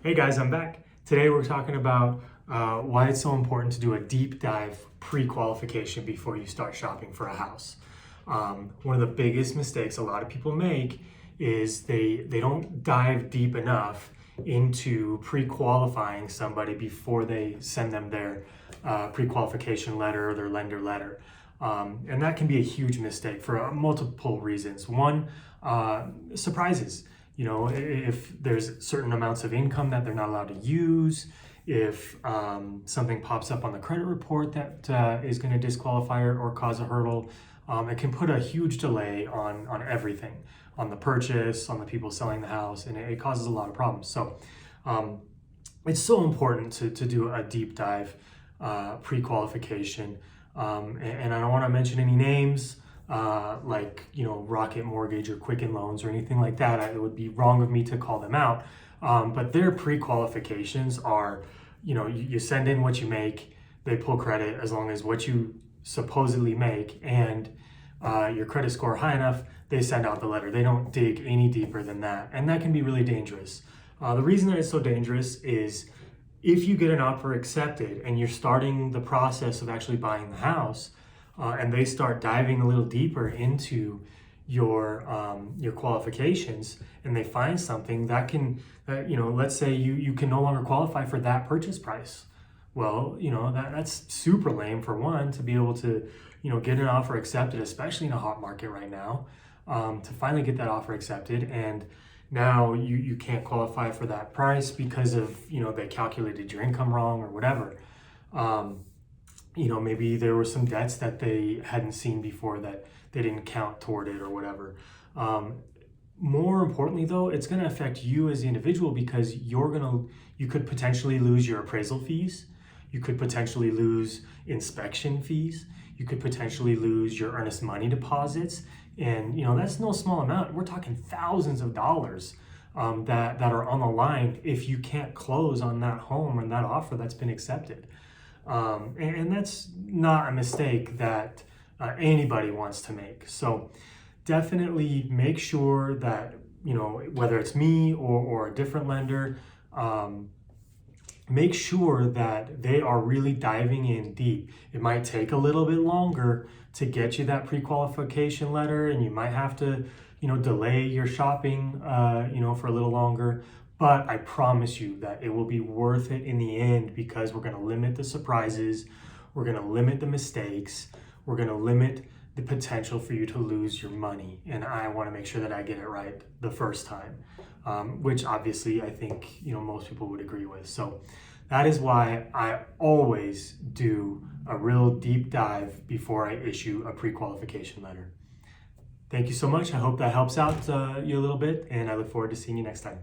Hey guys, I'm back. Today we're talking about why it's so important to do a deep dive pre-qualification before you start shopping for a house. One of the biggest mistakes a lot of people make is they don't dive deep enough into pre-qualifying somebody before they send them their pre-qualification letter or their lender letter. And that can be a huge mistake for multiple reasons. One, surprises. You know, if there's certain amounts of income that they're not allowed to use, if something pops up on the credit report that is going to disqualify or cause a hurdle, it can put a huge delay on everything, on the purchase, on the people selling the house, and it causes a lot of problems. So it's so important to do a deep dive pre-qualification. And I don't want to mention any names, like, you know, Rocket Mortgage or Quicken Loans or anything like that. It would be wrong of me to call them out. But their pre-qualifications are, you know, you send in what you make, they pull credit as long as what you supposedly make and your credit score high enough, they send out the letter. They don't dig any deeper than that. And that can be really dangerous. The reason that it's so dangerous is if you get an offer accepted and you're starting the process of actually buying the house, and they start diving a little deeper into your qualifications, and they find something that can, you know, let's say you can no longer qualify for that purchase price. Well, you know, that's super lame for one, to be able to, you know, get an offer accepted, especially in a hot market right now, to finally get that offer accepted, and now you can't qualify for that price because of, you know, they calculated your income wrong or whatever. You know, maybe there were some debts that they hadn't seen before that they didn't count toward it or whatever. More importantly though, it's going to affect you as the individual because you could potentially lose your appraisal fees. You could potentially lose inspection fees. You could potentially lose your earnest money deposits. And, you know, that's no small amount. We're talking thousands of dollars that are on the line if you can't close on that home or that offer that's been accepted. And that's not a mistake that anybody wants to make. So definitely make sure that, you know, whether it's me or a different lender, make sure that they are really diving in deep. It might take a little bit longer to get you that pre-qualification letter, and you might have to, you know, delay your shopping, you know, for a little longer. But I promise you that it will be worth it in the end because we're going to limit the surprises, we're going to limit the mistakes, we're going to limit the potential for you to lose your money. And I want to make sure that I get it right the first time, which obviously I think, you know, most people would agree with. So that is why I always do a real deep dive before I issue a pre-qualification letter. Thank you so much. I hope that helps out you a little bit, and I look forward to seeing you next time.